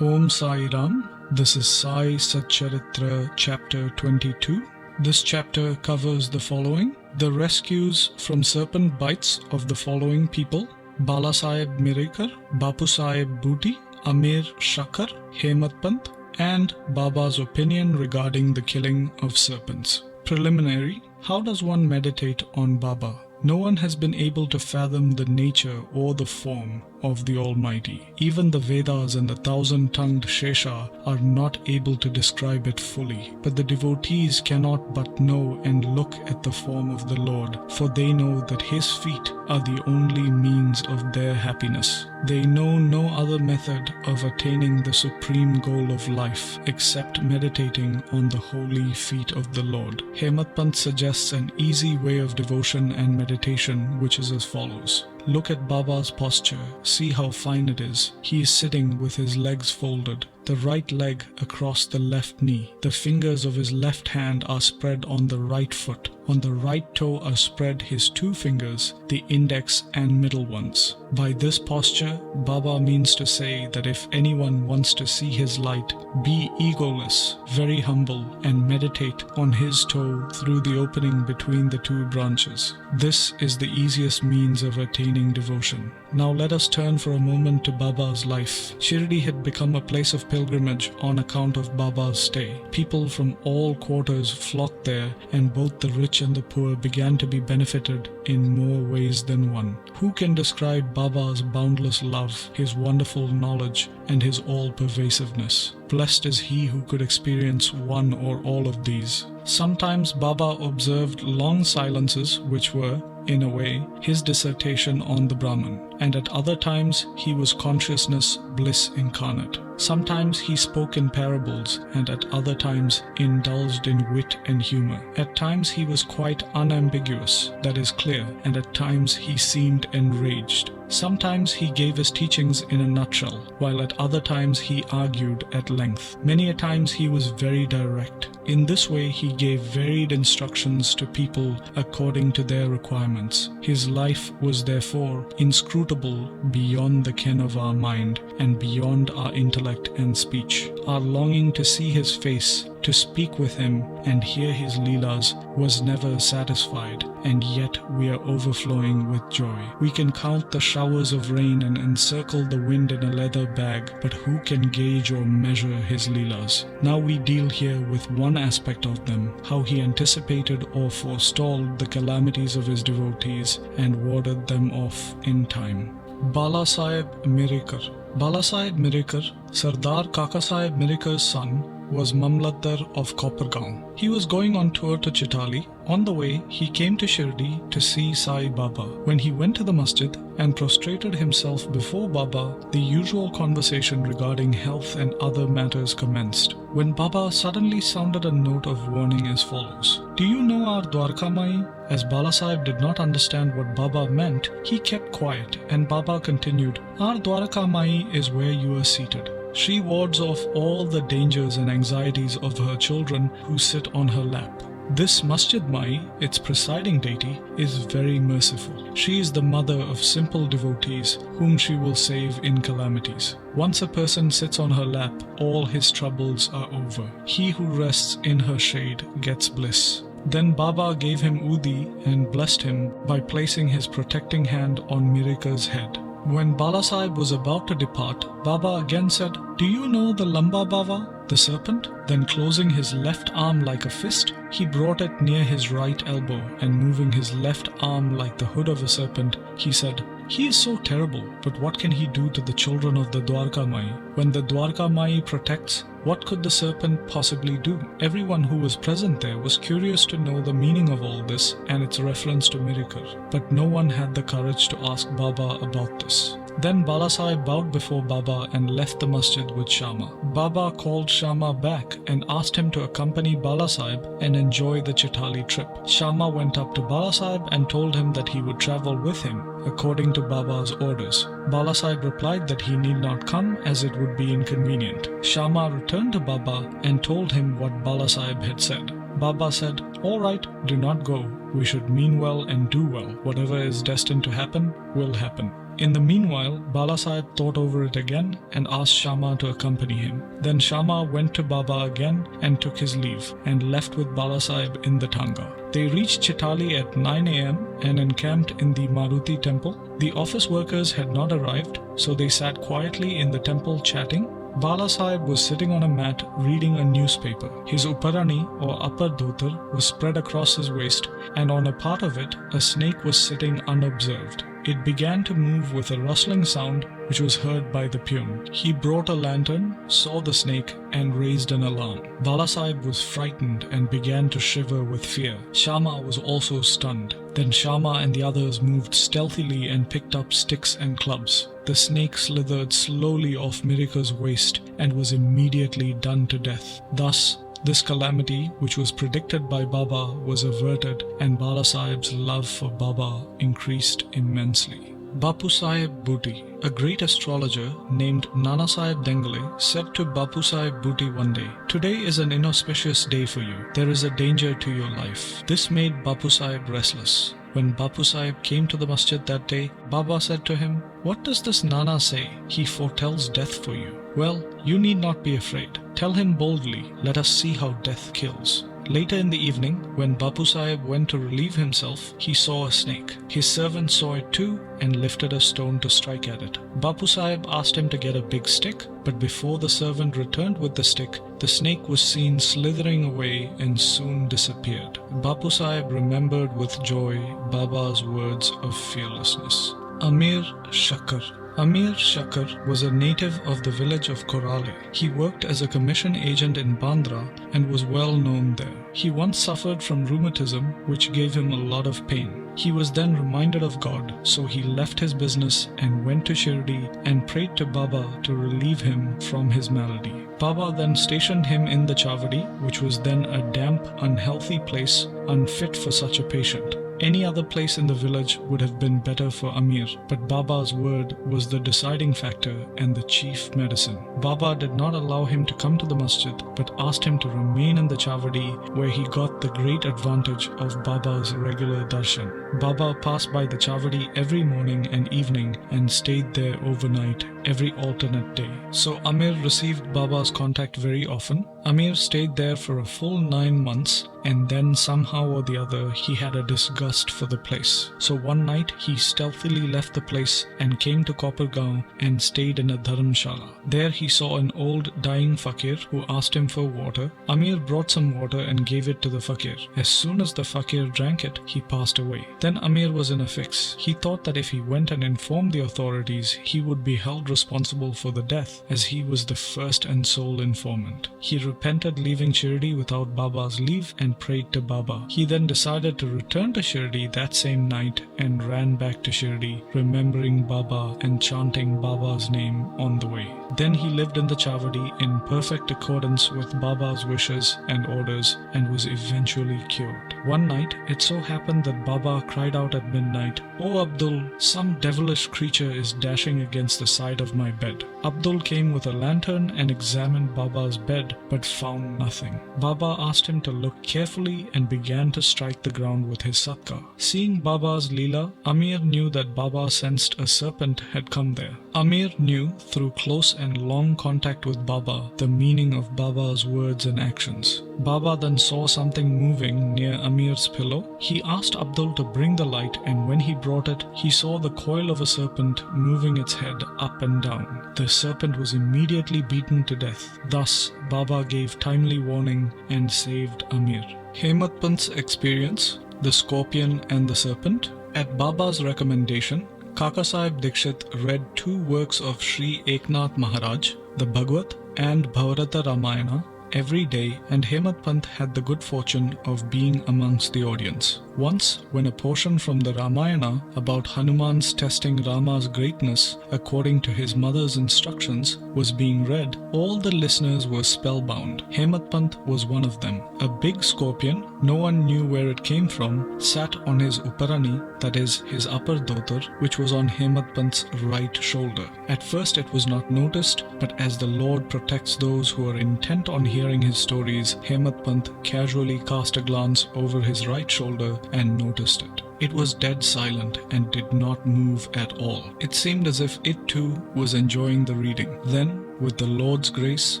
Om Sai Ram. This is Sai Satcharitra chapter 22. This chapter covers the following: the rescues from Serpent-bites of the following people: Balasaheb Mirikar, Bapusaheb Booty, Amir Shakkar, Hemadpant, and Baba's opinion regarding the killing of serpents. Preliminary: how does one meditate on Baba? No one has been able to fathom the nature or the form of the Almighty. Even the Vedas and the thousand-tongued Shesha are not able to describe it fully. But the devotees cannot but know and look at the form of the Lord, for they know that His feet are the only means of their happiness. They know no other method of attaining the supreme goal of life except meditating on the holy feet of the Lord. Hemadpant suggests an easy way of devotion and meditation, which is as follows. Look at Baba's posture. See how fine it is. He is sitting with his legs folded, the right leg across the left knee. The fingers of his left hand are spread on the right foot. On the right toe are spread his two fingers, the index and middle ones. By this posture, Baba means to say that if anyone wants to see his light, be egoless, very humble, and meditate on his toe through the opening between the two branches. This is the easiest means of attaining devotion. Now let us turn for a moment to Baba's life. Shirdi had become a place of pilgrimage on account of Baba's stay. People from all quarters flocked there, and both the rich and the poor began to be benefited in more ways than one. Who can describe Baba's boundless love, his wonderful knowledge, and his all-pervasiveness? Blessed is he who could experience one or all of these. Sometimes Baba observed long silences which were, in a way, his dissertation on the Brahman, and at other times he was consciousness, bliss incarnate. Sometimes he spoke in parables, and at other times indulged in wit and humor. At times he was quite unambiguous, that is clear, and at times he seemed enraged. Sometimes he gave his teachings in a nutshell, while at other times he argued at length. Many a times he was very direct. In this way he gave varied instructions to people according to their requirements. His life was therefore inscrutable beyond the ken of our mind and beyond our intellect and speech. Our longing to see his face, to speak with him and hear his Leelas was never satisfied, and yet we are overflowing with joy. We can count the showers of rain and encircle the wind in a leather bag, but who can gauge or measure his Leelas? Now we deal here with one aspect of them, how he anticipated or forestalled the calamities of his devotees and warded them off in time. Balasaheb Mirikar. Balasaheb Mirikar, Sardar Kakasaheb Mirikar's son, was Mamlatdar of Kopargaon. He was going on tour to Chitali. On the way, he came to Shirdi to see Sai Baba. When he went to the masjid and prostrated himself before Baba, the usual conversation regarding health and other matters commenced, when Baba suddenly sounded a note of warning as follows. Do you know our Dwarka Mai? As Balasaheb did not understand what Baba meant, he kept quiet, and Baba continued, Our Dwarka Mai is where you are seated. She wards off all the dangers and anxieties of her children who sit on her lap. This Masjid Mai, its presiding deity, is very merciful. She is the mother of simple devotees whom she will save in calamities. Once a person sits on her lap, all his troubles are over. He who rests in her shade gets bliss. Then Baba gave him Udi and blessed him by placing his protecting hand on Mirikar's head. When Balasaheb was about to depart, Baba again said, Do you know the Lamba Baba, the serpent? Then closing his left arm like a fist, he brought it near his right elbow, and moving his left arm like the hood of a serpent, he said, He is so terrible, but what can he do to the children of the Dwarka Mai? When the Dwarka Mai protects, what could the serpent possibly do? Everyone who was present there was curious to know the meaning of all this and its reference to Mirikar, but no one had the courage to ask Baba about this. Then Balasaheb bowed before Baba and left the masjid with Shama. Baba called Shama back and asked him to accompany Balasaheb and enjoy the Chitali trip. Shama went up to Balasaheb and told him that he would travel with him, according to Baba's orders. Balasaheb replied that he need not come as it would be inconvenient. Shama returned to Baba and told him what Balasaheb had said. Baba said, All right, do not go. We should mean well and do well. Whatever is destined to happen will happen. In the meanwhile, Balasaheb thought over it again and asked Shama to accompany him. Then Shama went to Baba again and took his leave and left with Balasaheb in the Tanga. They reached Chitali at 9 a.m. and encamped in the Maruti temple. The office workers had not arrived, so they sat quietly in the temple chatting. Balasaheb was sitting on a mat reading a newspaper. His uparani or upper dhotar was spread across his waist, and on a part of it a snake was sitting unobserved. It began to move with a rustling sound which was heard by the peon. He brought a lantern, saw the snake and raised an alarm. Balasaheb was frightened and began to shiver with fear. Shama was also stunned. Then Shama and the others moved stealthily and picked up sticks and clubs. The snake slithered slowly off Mirikar's waist and was immediately done to death. Thus, this calamity, which was predicted by Baba, was averted, and Balasaheb's love for Baba increased immensely. Bapusaheb Bhuti, a great astrologer named Nanasaheb Dengale, said to Bapusaheb Bhuti one day, "Today is an inauspicious day for you. There is a danger to your life." This made Bapusaheb restless. When Bapusaheb came to the masjid that day, Baba said to him, "What does this Nana say? He foretells death for you." "Well, you need not be afraid. Tell him boldly, let us see how death kills." Later in the evening, when Bapusaheb went to relieve himself, he saw a snake. His servant saw it too and lifted a stone to strike at it. Bapusaheb asked him to get a big stick, but before the servant returned with the stick, the snake was seen slithering away and soon disappeared. Bapusaheb remembered with joy Baba's words of fearlessness. Amir Shakkar. Amir Shakkar was a native of the village of Korale. He worked as a commission agent in Bandra and was well known there. He once suffered from rheumatism, which gave him a lot of pain. He was then reminded of God, so he left his business and went to Shirdi and prayed to Baba to relieve him from his malady. Baba then stationed him in the Chavadi, which was then a damp, unhealthy place, unfit for such a patient. Any other place in the village would have been better for Amir, but Baba's word was the deciding factor and the chief medicine. Baba did not allow him to come to the masjid, but asked him to remain in the Chavadi, where he got the great advantage of Baba's regular darshan. Baba passed by the Chavadi every morning and evening and stayed there overnight every alternate day. So Amir received Baba's contact very often. Amir stayed there for a full 9 months, and then somehow or the other he had a disgust for the place. So one night he stealthily left the place and came to Kopargaon and stayed in a dharamshala. There he saw an old dying fakir who asked him for water. Amir brought some water and gave it to the fakir. As soon as the fakir drank it, he passed away. Then Amir was in a fix. He thought that if he went and informed the authorities, he would be held responsible for the death, as he was the first and sole informant. He repented leaving Shirdi without Baba's leave and prayed to Baba. He then decided to return to Shirdi that same night and ran back to Shirdi, remembering Baba and chanting Baba's name on the way. Then he lived in the Chavadi in perfect accordance with Baba's wishes and orders and was eventually cured. One night, it so happened that Baba cried out at midnight, "O Abdul, some devilish creature is dashing against the side of my bed." Abdul came with a lantern and examined Baba's bed but found nothing. Baba asked him to look carefully and began to strike the ground with his satka. Seeing Baba's Leela, Amir knew that Baba sensed a serpent had come there. Amir knew through close and long contact with Baba the meaning of Baba's words and actions. Baba then saw something moving near Amir's pillow. He asked Abdul to bring the light, and when he brought it, he saw the coil of a serpent moving its head up and down. The serpent was immediately beaten to death. Thus, Baba gave timely warning and saved Amir. Hemadpant's experience, the scorpion and the serpent. At Baba's recommendation, Kakasaheb Dikshit read 2 works of Sri Eknath Maharaj, the Bhagavad and Bhavarata Ramayana, every day, and Hemadpant had the good fortune of being amongst the audience. Once, when a portion from the Ramayana about Hanuman's testing Rama's greatness according to his mother's instructions was being read, all the listeners were spellbound. Hemadpant was one of them. A big scorpion, no one knew where it came from, sat on his uparani, that is, his upper dhotar, which was on Hemadpant's right shoulder. At first it was not noticed, but as the Lord protects those who are intent on hearing his stories, Hemadpant casually cast a glance over his right shoulder and noticed it. It was dead silent and did not move at all. It seemed as if it too was enjoying the reading. Then, with the Lord's grace,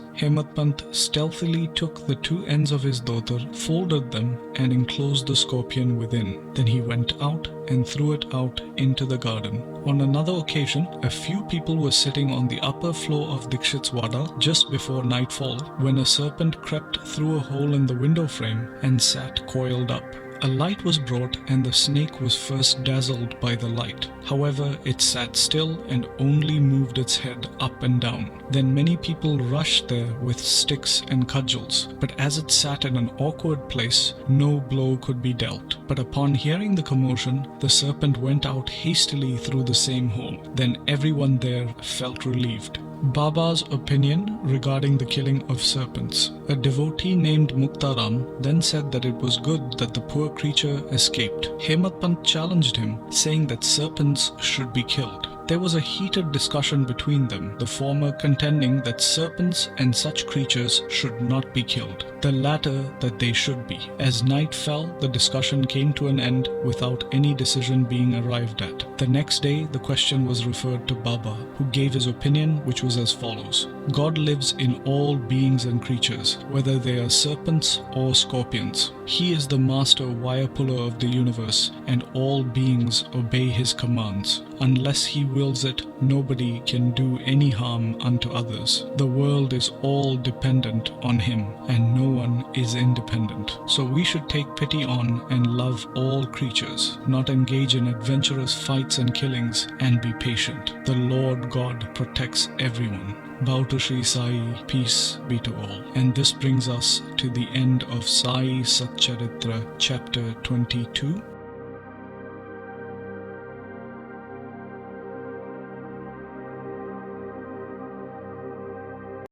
Hemadpant stealthily took the two ends of his dhotar, folded them, and enclosed the scorpion within. Then he went out and threw it out into the garden. On another occasion, a few people were sitting on the upper floor of Dikshit's Wada just before nightfall when a serpent crept through a hole in the window frame and sat coiled up. A light was brought and the snake was first dazzled by the light. However, it sat still and only moved its head up and down. Then many people rushed there with sticks and cudgels, but as it sat in an awkward place, no blow could be dealt. But upon hearing the commotion, the serpent went out hastily through the same hole. Then everyone there felt relieved. Baba's opinion regarding the killing of serpents. A devotee named Muktaram then said that it was good that the poor creature escaped. Hemadpant challenged him, saying that serpents should be killed. There was a heated discussion between them, the former contending that serpents and such creatures should not be killed, the latter that they should be. As night fell, the discussion came to an end without any decision being arrived at. The next day, the question was referred to Baba, who gave his opinion, which was as follows. God lives in all beings and creatures, whether they are serpents or scorpions. He is the master wire puller of the universe, and all beings obey his commands. Unless he wills it, nobody can do any harm unto others. The world is all dependent on him, and no one is independent. So we should take pity on and love all creatures, not engage in adventurous fights and killings, and be patient. The Lord God protects everyone. Bow to Sri Sai, peace be to all. And this brings us to the end of Sai Satcharitra chapter 22.